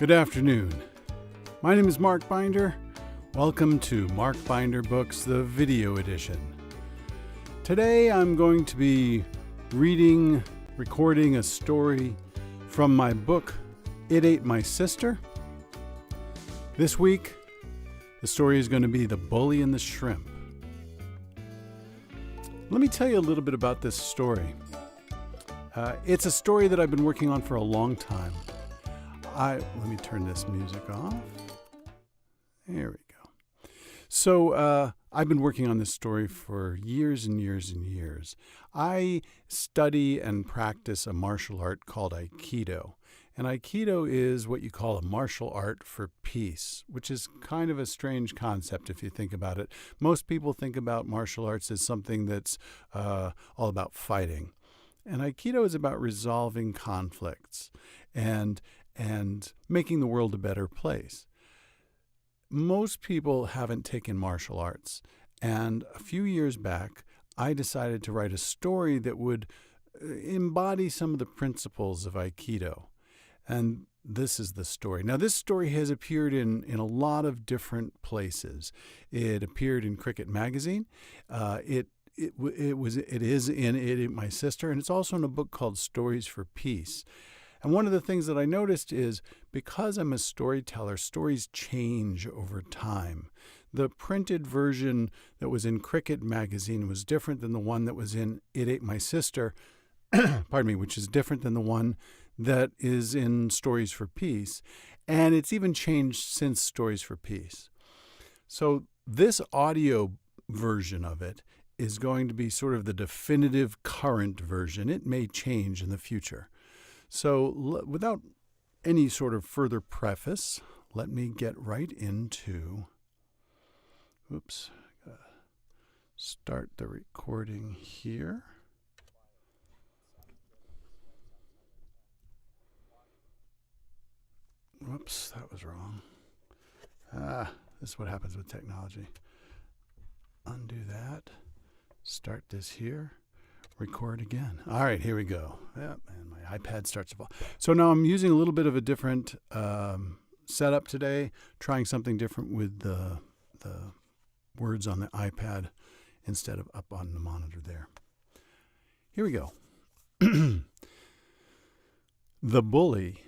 Good afternoon. My name is Mark Binder. Welcome to Mark Binder Books, the video edition. Today I'm going to be recording a story from my book, It Ate My Sister. This week, the story is going to be The Bully and the Shrimp. Let me tell you a little bit about this story. It's a story that I've been working on for a long time. Let me turn this music off. There we go. So I've been working on this story for years and years and years. I study and practice a martial art called Aikido. And Aikido is what you call a martial art for peace, which is kind of a strange concept if you think about it. Most people think about martial arts as something that's all about fighting. And Aikido is about resolving conflicts and making the world a better place. Most people haven't taken martial arts. And a few years back, I decided to write a story that would embody some of the principles of Aikido. And this is the story. Now, this story has appeared in a lot of different places. It appeared in Cricket Magazine. It is in It Ate My Sister, and it's also in a book called Stories for Peace. And one of the things that I noticed is because I'm a storyteller, stories change over time. The printed version that was in Cricket Magazine was different than the one that was in It Ate My Sister, which is different than the one that is in Stories for Peace. And it's even changed since Stories for Peace. So this audio version of it is going to be sort of the definitive current version. It may change in the future. So without any sort of further preface, let me get right into, start the recording here. Whoops, that was wrong. This is what happens with technology. Undo that. Start this here. Record again. All right, here we go. Yep, and my iPad starts to fall. So now I'm using a little bit of a different setup today, trying something different with the words on the iPad instead of up on the monitor there. Here we go. The Bully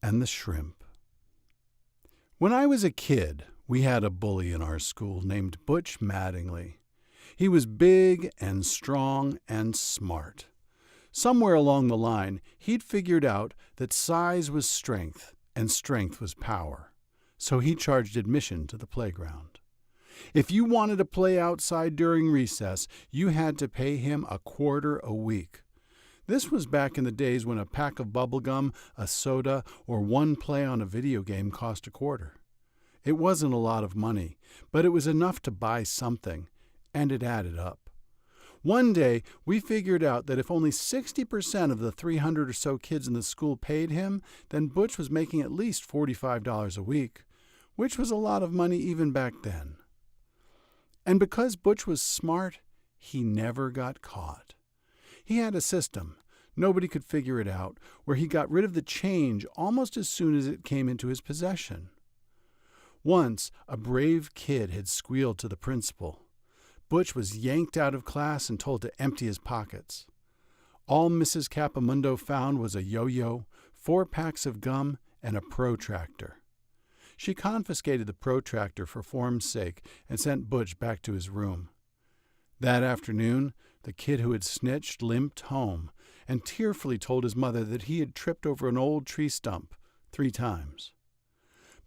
and the Shrimp. When I was a kid, we had a bully in our school named Butch Mattingly. He was big and strong and smart. Somewhere along the line, he'd figured out that size was strength and strength was power. So he charged admission to the playground. If you wanted to play outside during recess, you had to pay him $0.25 a week. This was back in the days when a pack of bubble gum, a soda, or one play on a video game cost $0.25. It wasn't a lot of money, but it was enough to buy something. And it added up. One day, we figured out that if only 60% of the 300 or so kids in the school paid him, then Butch was making at least $45 a week, which was a lot of money even back then. And because Butch was smart, he never got caught. He had a system, nobody could figure it out, where he got rid of the change almost as soon as it came into his possession. Once, a brave kid had squealed to the principal. Butch was yanked out of class and told to empty his pockets. All Mrs. Capamundo found was a yo-yo, 4 packs of gum, and a protractor. She confiscated the protractor for form's sake and sent Butch back to his room. That afternoon, the kid who had snitched limped home and tearfully told his mother that he had tripped over an old tree stump 3 times.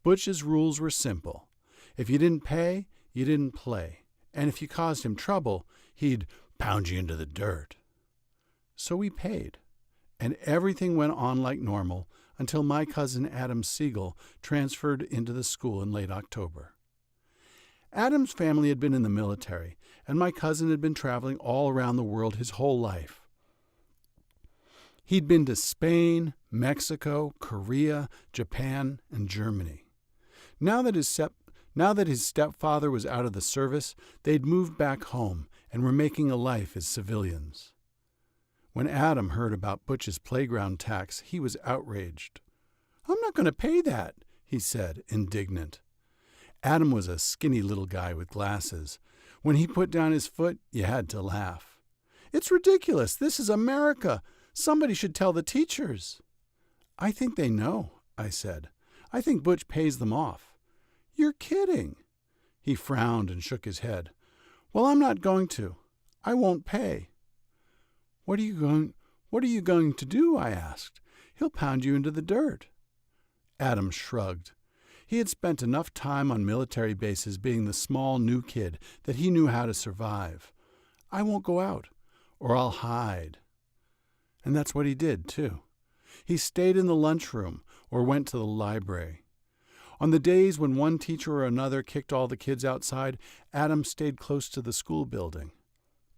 Butch's rules were simple. If you didn't pay, you didn't play. And if you caused him trouble, he'd pound you into the dirt. So we paid, and everything went on like normal until my cousin Adam Siegel transferred into the school in late October. Adam's family had been in the military, and my cousin had been traveling all around the world his whole life. He'd been to Spain, Mexico, Korea, Japan, and Germany. Now that his stepfather was out of the service, they'd moved back home and were making a life as civilians. When Adam heard about Butch's playground tax, he was outraged. "I'm not going to pay that," he said, indignant. Adam was a skinny little guy with glasses. When he put down his foot, you had to laugh. "It's ridiculous. This is America. Somebody should tell the teachers." "I think they know," I said. "I think Butch pays them off." "You're kidding." He frowned and shook his head. "Well, I'm not going to. I won't pay." What are you going to do?" I asked. "He'll pound you into the dirt." Adam shrugged. He had spent enough time on military bases being the small new kid that he knew how to survive. "I won't go out, or I'll hide." And that's what he did, too. He stayed in the lunchroom or went to the library. On the days when one teacher or another kicked all the kids outside, Adam stayed close to the school building.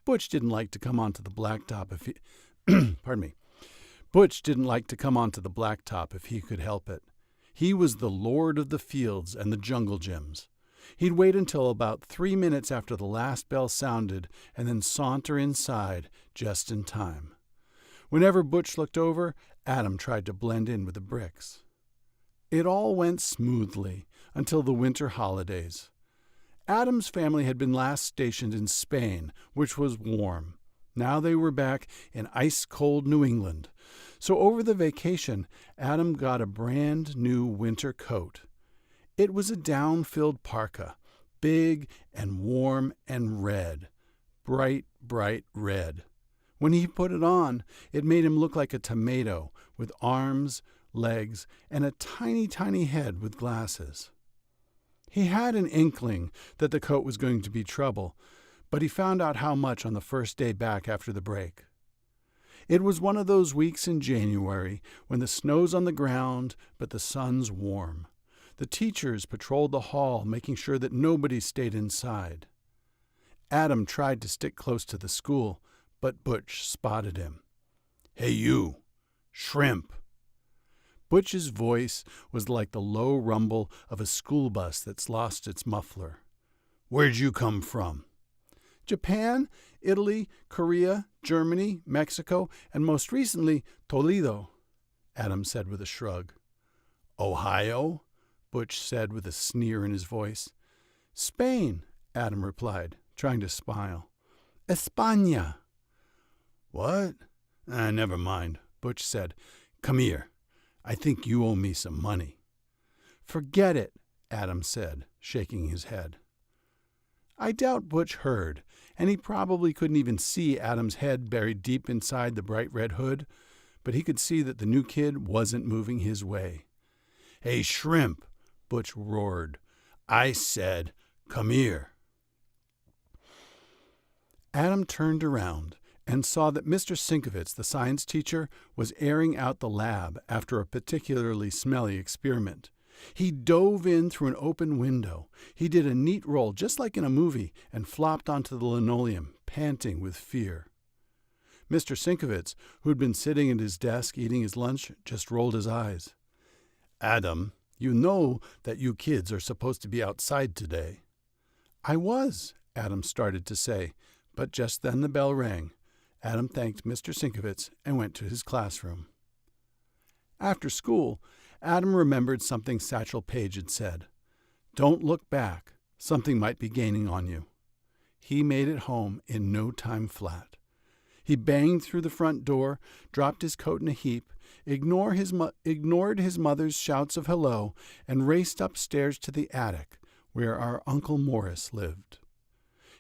Butch didn't like to come onto the blacktop if he Butch didn't like to come onto the blacktop if he could help it. He was the lord of the fields and the jungle gyms. He'd wait until about 3 minutes after the last bell sounded and then saunter inside just in time. Whenever Butch looked over, Adam tried to blend in with the bricks. It all went smoothly until the winter holidays. Adam's family had been last stationed in Spain, which was warm. Now they were back in ice-cold New England. So over the vacation, Adam got a brand new winter coat. It was a down-filled parka, big and warm and red, bright, bright red. When he put it on, it made him look like a tomato with arms, legs, and a tiny, tiny head with glasses. He had an inkling that the coat was going to be trouble, but he found out how much on the first day back after the break. It was one of those weeks in January when the snow's on the ground, but the sun's warm. The teachers patrolled the hall, making sure that nobody stayed inside. Adam tried to stick close to the school, but Butch spotted him. "Hey, you! Shrimp!" Butch's voice was like the low rumble of a school bus that's lost its muffler. "Where'd you come from?" "Japan, Italy, Korea, Germany, Mexico, and most recently, Toledo," Adam said with a shrug. "Ohio?" Butch said with a sneer in his voice. "Spain," Adam replied, trying to smile. "España." "What? Never mind," Butch said. "Come here. I think you owe me some money." "Forget it," Adam said, shaking his head. I doubt Butch heard, and he probably couldn't even see Adam's head buried deep inside the bright red hood, but he could see that the new kid wasn't moving his way. "Hey, Shrimp," Butch roared. "I said, come here." Adam turned around and saw that Mr. Sinkovitz, the science teacher, was airing out the lab after a particularly smelly experiment. He dove in through an open window. He did a neat roll, just like in a movie, and flopped onto the linoleum, panting with fear. Mr. Sinkovitz, who'd been sitting at his desk eating his lunch, just rolled his eyes. "Adam, you know that you kids are supposed to be outside today." "I was," Adam started to say, but just then the bell rang. Adam thanked Mr. Sinkovitz and went to his classroom. After school, Adam remembered something Satchel Paige had said. "Don't look back. Something might be gaining on you." He made it home in no time flat. He banged through the front door, dropped his coat in a heap, ignored his mother's shouts of hello, and raced upstairs to the attic where our Uncle Morris lived.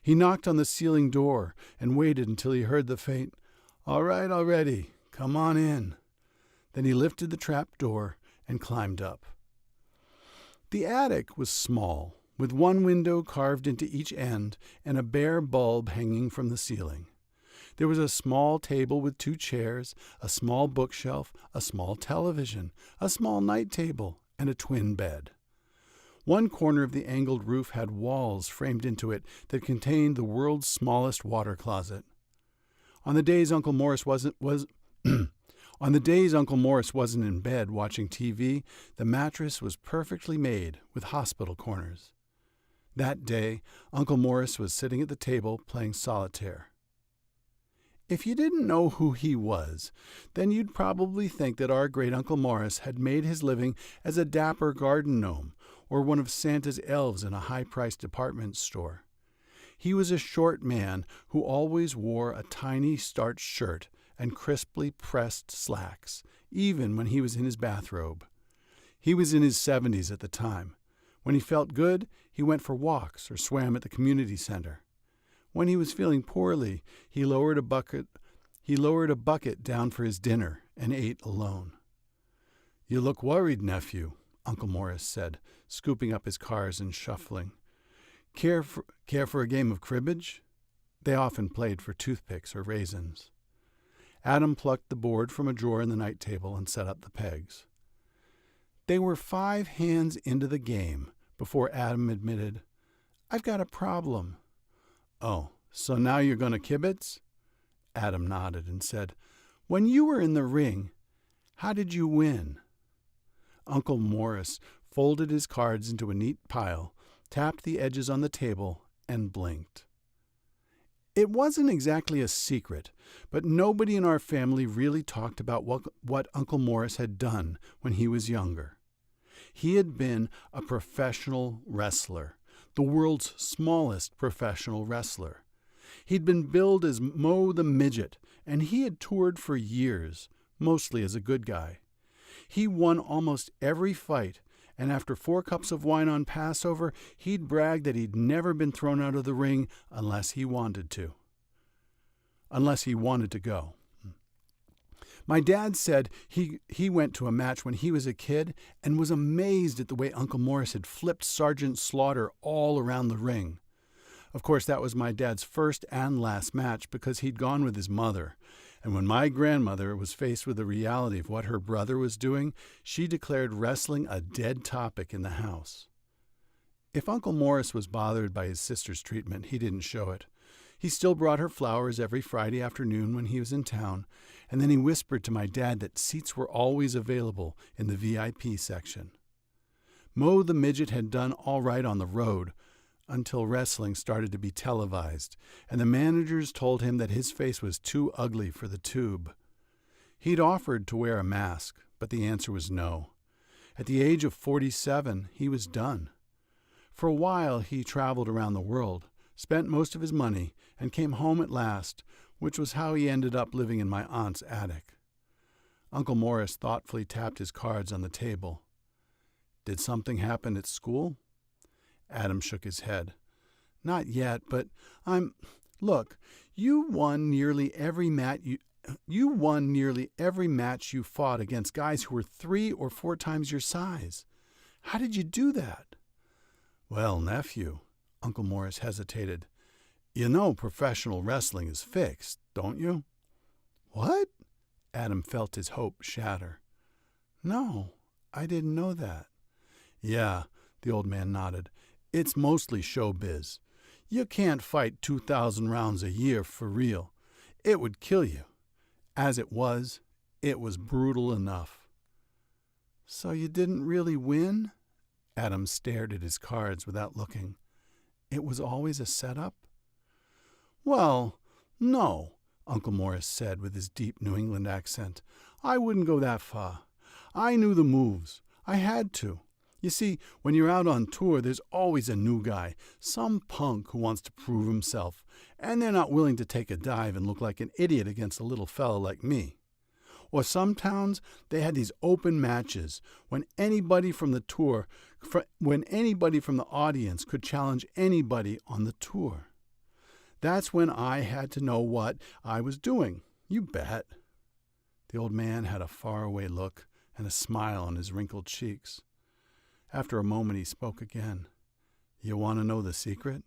He knocked on the ceiling door and waited until he heard the faint, "All right already, come on in." Then he lifted the trap door and climbed up. The attic was small, with one window carved into each end and a bare bulb hanging from the ceiling. There was a small table with 2 chairs, a small bookshelf, a small television, a small night table, and a twin bed. One corner of the angled roof had walls framed into it that contained the world's smallest water closet. On the days Uncle Morris wasn't in bed watching TV, the mattress was perfectly made with hospital corners. That day, Uncle Morris was sitting at the table playing solitaire. If you didn't know who he was, then you'd probably think that our great Uncle Morris had made his living as a dapper garden gnome or one of Santa's elves in a high-priced department store. He was a short man who always wore a tiny starched shirt and crisply pressed slacks, even when he was in his bathrobe. He was in his 70s at the time. When he felt good, he went for walks or swam at the community center. When he was feeling poorly, he lowered a bucket down for his dinner and ate alone. "You look worried, nephew," Uncle Morris said, scooping up his cards and shuffling. Care for a game of cribbage?" They often played for toothpicks or raisins. Adam plucked the board from a drawer in the night table and set up the pegs. They were 5 hands into the game before Adam admitted, "I've got a problem." "Oh, so now you're going to kibitz?" Adam nodded and said, "When you were in the ring, how did you win?" Uncle Morris folded his cards into a neat pile, tapped the edges on the table, and blinked. It wasn't exactly a secret, but nobody in our family really talked about what Uncle Morris had done when he was younger. He had been a professional wrestler, the world's smallest professional wrestler. He'd been billed as Mo the Midget, and he had toured for years, mostly as a good guy. He won almost every fight, and after 4 cups of wine on Passover, he'd brag that he'd never been thrown out of the ring unless he wanted to go. My dad said he went to a match when he was a kid and was amazed at the way Uncle Morris had flipped Sergeant Slaughter all around the ring. Of course, that was my dad's first and last match because he'd gone with his mother. And when my grandmother was faced with the reality of what her brother was doing, she declared wrestling a dead topic in the house. If Uncle Morris was bothered by his sister's treatment, he didn't show it. He still brought her flowers every Friday afternoon when he was in town, and then he whispered to my dad that seats were always available in the VIP section. Mo the Midget had done all right on the road, until wrestling started to be televised, and the managers told him that his face was too ugly for the tube. He'd offered to wear a mask, but the answer was no. At the age of 47, he was done. For a while, he traveled around the world, spent most of his money, and came home at last, which was how he ended up living in my aunt's attic. Uncle Morris thoughtfully tapped his cards on the table. "Did something happen at school?" Adam shook his head. "Not yet, but Look, you won nearly every match you fought against guys who were 3 or 4 times your size. How did you do that?" "Well, nephew," Uncle Morris hesitated, "you know professional wrestling is fixed, don't you?" "What?" Adam felt his hope shatter. "No, I didn't know that." "Yeah," the old man nodded. "It's mostly showbiz. You can't fight 2,000 rounds a year for real. It would kill you. As it was brutal enough." "So you didn't really win?" Adam stared at his cards without looking. "It was always a setup?" "Well, no," Uncle Morris said with his deep New England accent. "I wouldn't go that far. I knew the moves. I had to. You see, when you're out on tour, there's always a new guy, some punk who wants to prove himself, and they're not willing to take a dive and look like an idiot against a little fella like me. Or some towns, they had these open matches when anybody from the audience could challenge anybody on the tour. That's when I had to know what I was doing. You bet." The old man had a faraway look and a smile on his wrinkled cheeks. After a moment, he spoke again. "You want to know the secret?"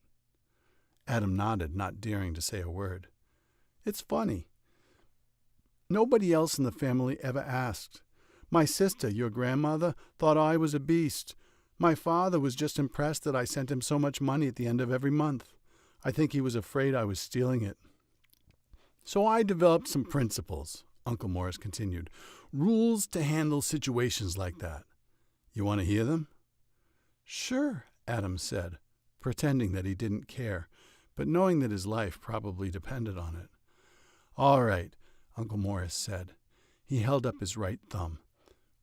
Adam nodded, not daring to say a word. "It's funny. Nobody else in the family ever asked. My sister, your grandmother, thought I was a beast. My father was just impressed that I sent him so much money at the end of every month. I think he was afraid I was stealing it. So I developed some principles," Uncle Morris continued. "Rules to handle situations like that. You want to hear them?" "Sure," Adam said, pretending that he didn't care, but knowing that his life probably depended on it. All right, Uncle Morris said. He held up his right thumb.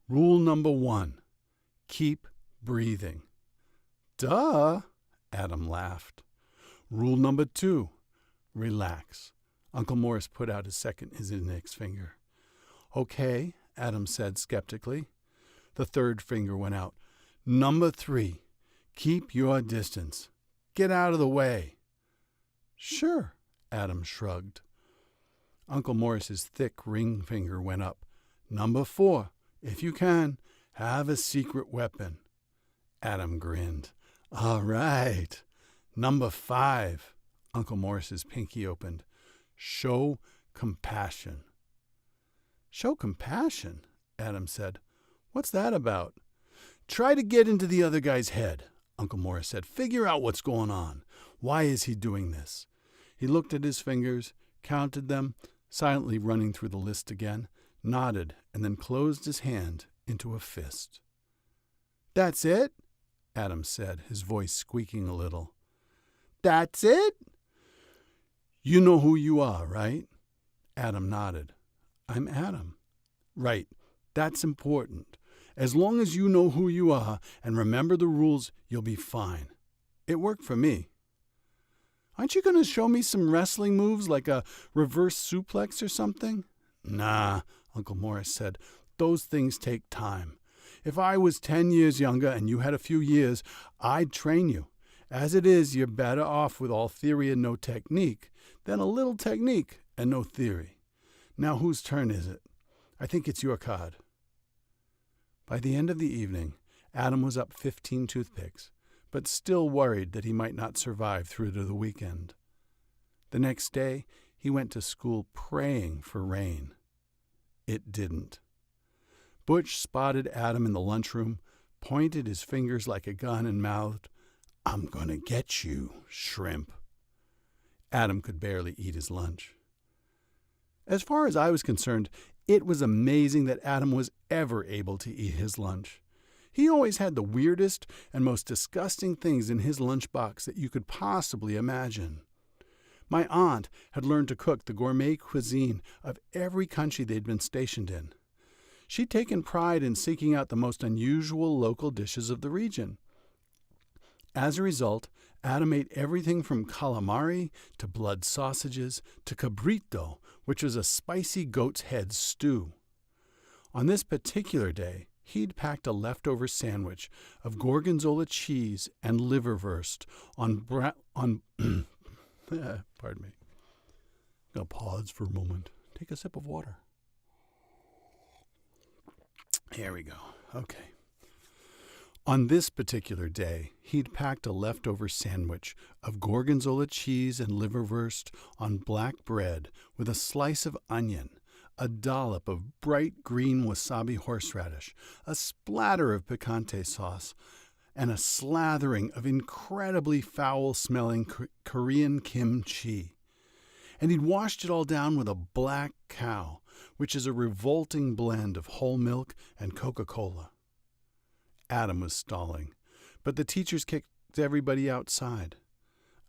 Rule number 1, keep breathing. Duh, Adam laughed. Rule number 2, relax. Uncle Morris put out his index finger. Okay, Adam said skeptically. The third finger went out. Number 3, keep your distance. Get out of the way. Sure, Adam shrugged. Uncle Morris's thick ring finger went up. Number 4, if you can, have a secret weapon. Adam grinned. All right. Number 5, Uncle Morris's pinky opened. Show compassion. Show compassion, Adam said. What's that about? Try to get into the other guy's head, Uncle Morris said. Figure out what's going on. Why is he doing this? He looked at his fingers, counted them, silently running through the list again, nodded, and then closed his hand into a fist. That's it? Adam said, his voice squeaking a little. That's it? You know who you are, right? Adam nodded. I'm Adam. Right. That's important. As long as you know who you are and remember the rules, you'll be fine. It worked for me. Aren't you going to show me some wrestling moves like a reverse suplex or something? Nah, Uncle Morris said. Those things take time. If I was 10 years younger and you had a few years, I'd train you. As it is, you're better off with all theory and no technique than a little technique and no theory. Now, whose turn is it? I think it's your card. By the end of the evening, Adam was up 15 toothpicks, but still worried that he might not survive through to the weekend. The next day, he went to school praying for rain. It didn't. Butch spotted Adam in the lunchroom, pointed his fingers like a gun, and mouthed, I'm gonna get you, shrimp. Adam could barely eat his lunch. As far as I was concerned, it was amazing that Adam was ever able to eat his lunch. He always had the weirdest and most disgusting things in his lunchbox that you could possibly imagine. My aunt had learned to cook the gourmet cuisine of every country they'd been stationed in. She'd taken pride in seeking out the most unusual local dishes of the region. As a result, Adam ate everything from calamari to blood sausages to cabrito, which was a spicy goat's head stew. On this particular day, he'd packed a leftover sandwich of gorgonzola cheese and liverwurst on pardon me. I'm going to pause for a moment. Take a sip of water. Here we go. Okay. On this particular day, he'd packed a leftover sandwich of gorgonzola cheese and liverwurst on black bread with a slice of onion, a dollop of bright green wasabi horseradish, a splatter of picante sauce, and a slathering of incredibly foul-smelling Korean kimchi. And he'd washed it all down with a black cow, which is a revolting blend of whole milk and Coca-Cola. Adam was stalling, but the teachers kicked everybody outside.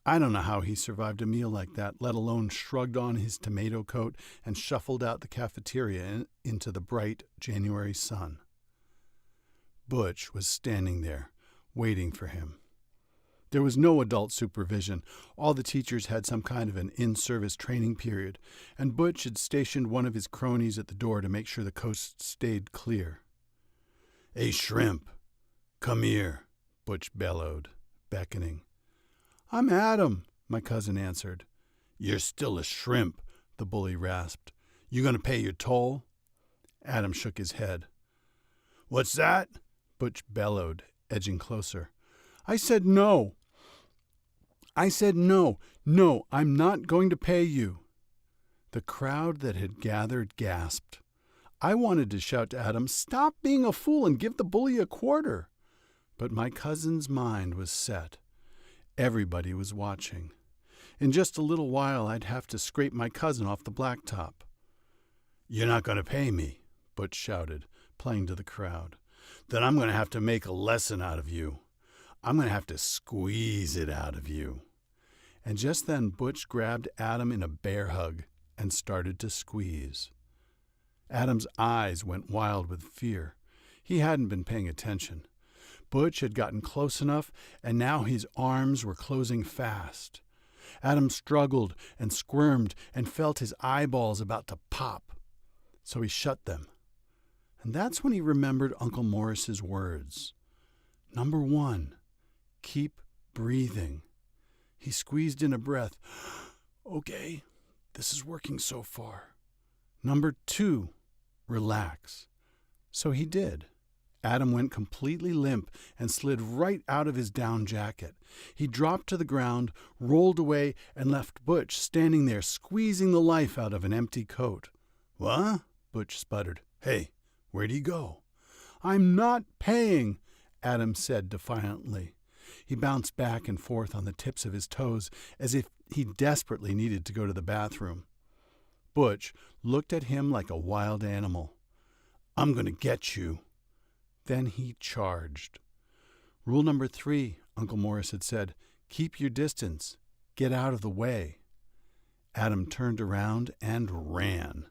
I don't know how he survived a meal like that, let alone shrugged on his tomato coat and shuffled out the cafeteria into the bright January sun. Butch was standing there, waiting for him. There was no adult supervision. All the teachers had some kind of an in-service training period, and Butch had stationed one of his cronies at the door to make sure the coast stayed clear. Hey, shrimp, come here, Butch bellowed, beckoning. I'm Adam, my cousin answered. You're still a shrimp, the bully rasped. You gonna pay your toll? Adam shook his head. What's that? Butch bellowed, edging closer. I said no. No, I'm not going to pay you. The crowd that had gathered gasped. I wanted to shout to Adam, stop being a fool and give the bully a quarter. But my cousin's mind was set. Everybody was watching. In just a little while, I'd have to scrape my cousin off the blacktop. You're not going to pay me, Butch shouted, playing to the crowd. Then I'm going to have to make a lesson out of you. I'm going to have to squeeze it out of you. And just then Butch grabbed Adam in a bear hug, and started to squeeze. Adam's eyes went wild with fear. He hadn't been paying attention. Butch had gotten close enough, and now his arms were closing fast. Adam struggled and squirmed and felt his eyeballs about to pop. So he shut them. And that's when he remembered Uncle Morris's words. Number 1, keep breathing. He squeezed in a breath. Okay, this is working so far. Number 2, relax. So he did. Adam went completely limp and slid right out of his down jacket. He dropped to the ground, rolled away, and left Butch standing there squeezing the life out of an empty coat. "What?" Butch sputtered. "Hey, where'd he go?" "I'm not paying," Adam said defiantly. He bounced back and forth on the tips of his toes as if he desperately needed to go to the bathroom. Butch looked at him like a wild animal. "I'm going to get you." Then he charged. "Rule number 3, Uncle Morris had said, keep your distance. Get out of the way." Adam turned around and ran.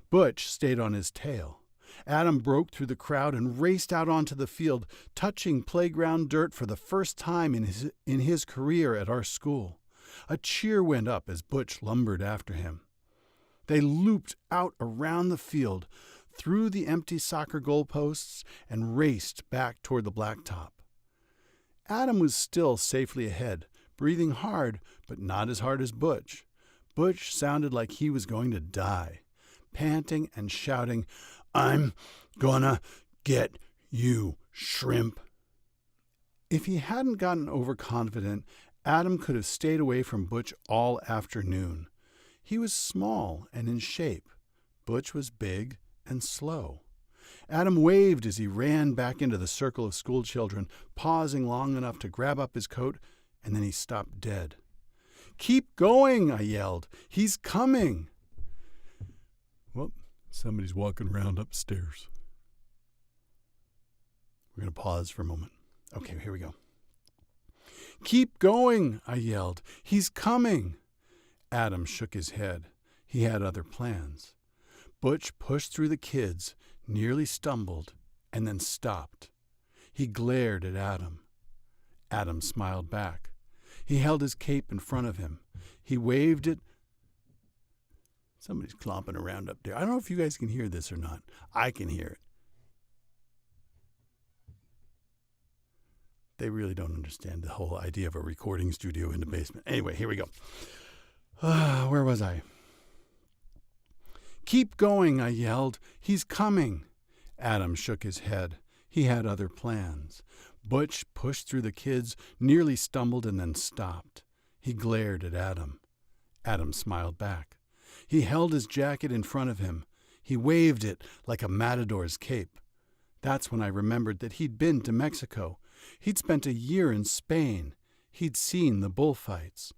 Butch stayed on his tail. Adam broke through the crowd and raced out onto the field, touching playground dirt for the first time in his career at our school. A cheer went up as Butch lumbered after him. They looped out around the field, through the empty soccer goalposts, and raced back toward the blacktop. Adam was still safely ahead, breathing hard, but not as hard as Butch. Butch sounded like he was going to die, panting and shouting, "I'm gonna get you, shrimp." If he hadn't gotten overconfident, Adam could have stayed away from Butch all afternoon. He was small and in shape. Butch was big and slow. Adam waved as he ran back into the circle of schoolchildren, pausing long enough to grab up his coat, and then he stopped dead. "Keep going," I yelled. "He's coming." Well, somebody's walking around upstairs. We're going to pause for a moment. Okay, here we go. "Keep going," I yelled. "He's coming." Adam shook his head. He had other plans. Butch pushed through the kids, nearly stumbled, and then stopped. He glared at Adam. Adam smiled back. He held his cape in front of him. He waved it. Somebody's clomping around up there. I don't know if you guys can hear this or not. I can hear it. They really don't understand the whole idea of a recording studio in the basement. Anyway, here we go. Where was I? "Keep going," I yelled. "He's coming." Adam shook his head. He had other plans. Butch pushed through the kids, nearly stumbled, and then stopped. He glared at Adam. Adam smiled back. He held his jacket in front of him. He waved it like a matador's cape. That's when I remembered that he'd been to Mexico. He'd spent a year in Spain. He'd seen the bullfights.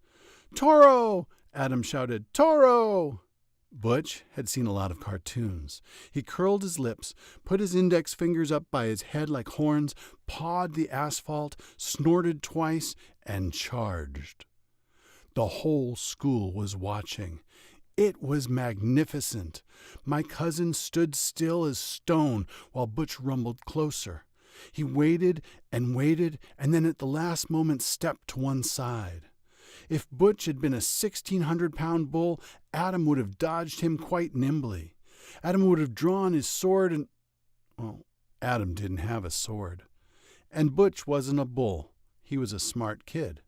"Toro!" Adam shouted. "Toro!" Butch had seen a lot of cartoons. He curled his lips, put his index fingers up by his head like horns, pawed the asphalt, snorted twice, and charged. The whole school was watching. It was magnificent. My cousin stood still as stone while Butch rumbled closer. He waited, and then at the last moment stepped to one side. If Butch had been a 1,600-pound bull, Adam would have dodged him quite nimbly. Adam would have drawn his sword and... Well, Adam didn't have a sword. And Butch wasn't a bull. He was a smart kid.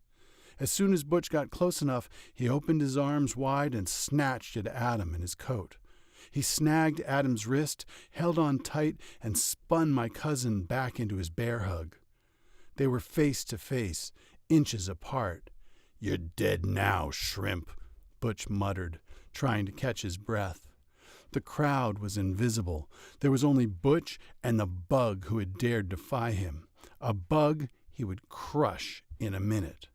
As soon as Butch got close enough, he opened his arms wide and snatched at Adam in his coat. He snagged Adam's wrist, held on tight, and spun my cousin back into his bear hug. They were face to face, inches apart. "You're dead now, shrimp," Butch muttered, trying to catch his breath. The crowd was invisible. There was only Butch and the bug who had dared defy him, a bug he would crush in a minute.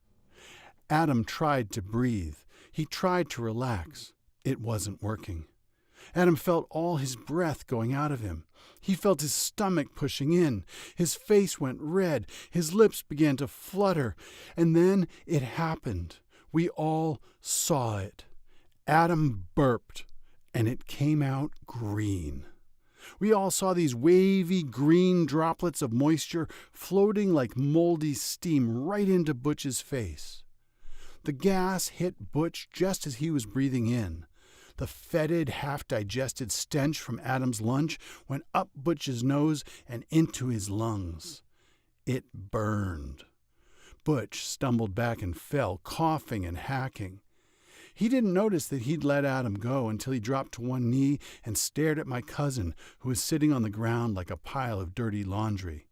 Adam tried to breathe. He tried to relax. It wasn't working. Adam felt all his breath going out of him. He felt his stomach pushing in. His face went red. His lips began to flutter. And then it happened. We all saw it. Adam burped, and it came out green. We all saw these wavy green droplets of moisture floating like moldy steam right into Butch's face. The gas hit Butch just as he was breathing in. The fetid, half-digested stench from Adam's lunch went up Butch's nose and into his lungs. It burned. Butch stumbled back and fell, coughing and hacking. He didn't notice that he'd let Adam go until he dropped to one knee and stared at my cousin, who was sitting on the ground like a pile of dirty laundry.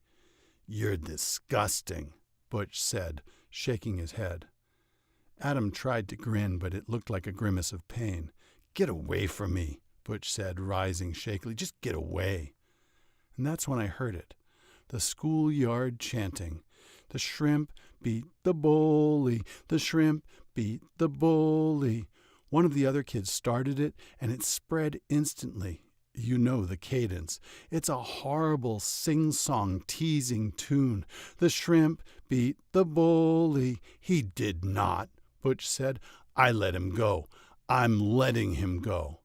"You're disgusting," Butch said, shaking his head. Adam tried to grin, but it looked like a grimace of pain. "Get away from me," Butch said, rising shakily. "Just get away." And that's when I heard it, the schoolyard chanting. The shrimp beat the bully, the shrimp beat the bully. One of the other kids started it, and it spread instantly. You know the cadence. It's a horrible sing-song teasing tune. The shrimp beat the bully. "He did not," Butch said. "I let him go. I'm letting him go."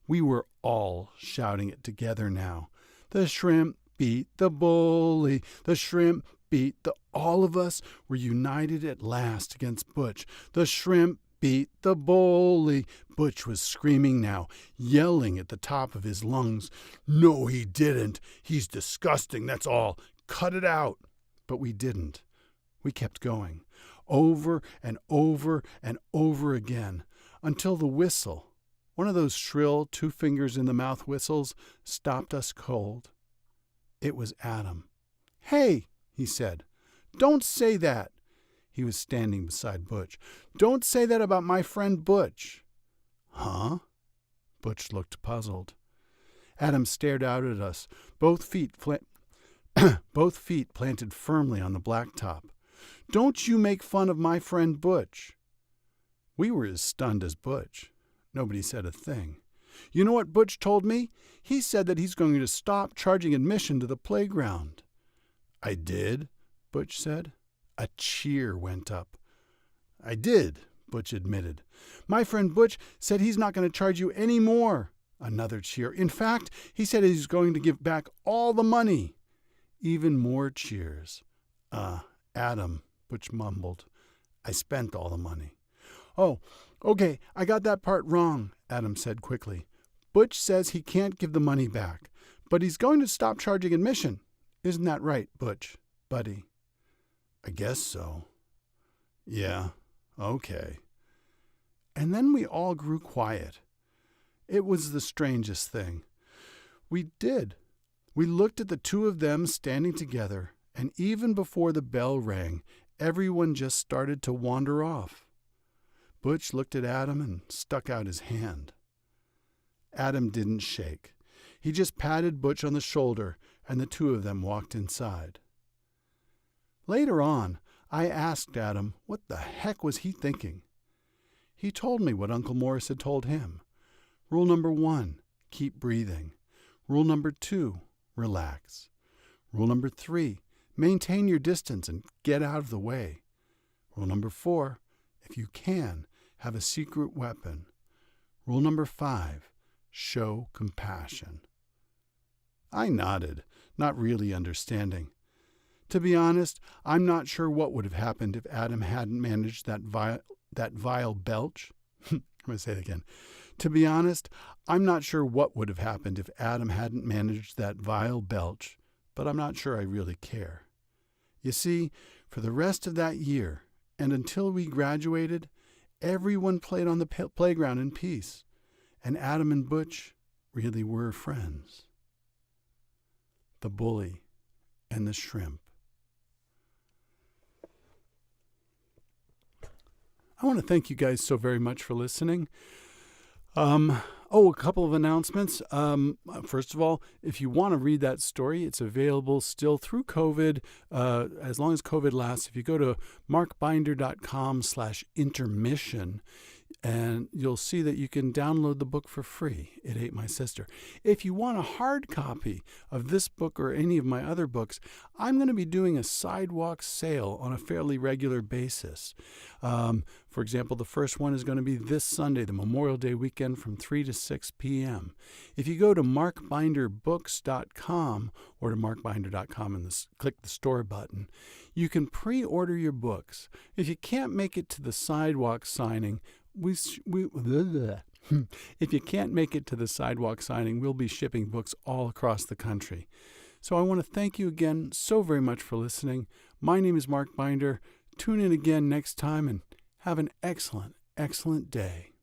We were all shouting it together now. The shrimp beat the bully. The shrimp beat the... All of us were united at last against Butch. The shrimp beat the bully. Butch was screaming now, yelling at the top of his lungs. "No, he didn't. He's disgusting, that's all. Cut it out." But we didn't. We kept going, over and over and over again, until the whistle, one of those shrill two-fingers-in-the-mouth whistles, stopped us cold. It was Adam. "Hey," he said, "don't say that." He was standing beside Butch. "Don't say that about my friend Butch." "Huh?" Butch looked puzzled. Adam stared out at us, both feet planted firmly on the blacktop. "Don't you make fun of my friend Butch." We were as stunned as Butch. Nobody said a thing. "You know what Butch told me? He said that he's going to stop charging admission to the playground." "I did?" Butch said. A cheer went up. "I did," Butch admitted. "My friend Butch said he's not going to charge you any more." Another cheer. "In fact, he said he's going to give back all the money." Even more cheers. Adam," Butch mumbled. "I spent all the money." "Oh, okay, I got that part wrong," Adam said quickly. "Butch says he can't give the money back, but he's going to stop charging admission. Isn't that right, Butch, buddy?" "I guess so." "Yeah, okay." And then we all grew quiet. It was the strangest thing. We did. We looked at the two of them standing together, and even before the bell rang, everyone just started to wander off. Butch looked at Adam and stuck out his hand. Adam didn't shake. He just patted Butch on the shoulder, and the two of them walked inside. Later on, I asked Adam what the heck was he thinking. He told me what Uncle Morris had told him. Rule number 1, keep breathing. Rule number 2, relax. Rule number 3, maintain your distance and get out of the way. Rule number 4, if you can, have a secret weapon. Rule number 5, show compassion. I nodded, not really understanding. To be honest, I'm not sure what would have happened if Adam hadn't managed that vile belch. I'm going to say it again. To be honest, I'm not sure what would have happened if Adam hadn't managed that vile belch, but I'm not sure I really care. You see, for the rest of that year, and until we graduated, everyone played on the playground in peace, and Adam and Butch really were friends. The Bully and the Shrimp. I want to thank you guys so very much for listening. A couple of announcements. First of all, if you want to read that story, it's available still through COVID, as long as COVID lasts. If you go to markbinder.com/intermission, and you'll see that you can download the book for free. It Ate My Sister. If you want a hard copy of this book or any of my other books, I'm going to be doing a sidewalk sale on a fairly regular basis. For example, the first one is going to be this Sunday, the Memorial Day weekend, from 3 to 6 p.m. If you go to markbinderbooks.com or to markbinder.com and click the store button, you can pre-order your books. If you can't make it to the sidewalk signing, if you can't make it to the sidewalk signing, we'll be shipping books all across the country. So I want to thank you again so very much for listening. My name is Mark Binder. Tune in again next time and have an excellent, excellent day.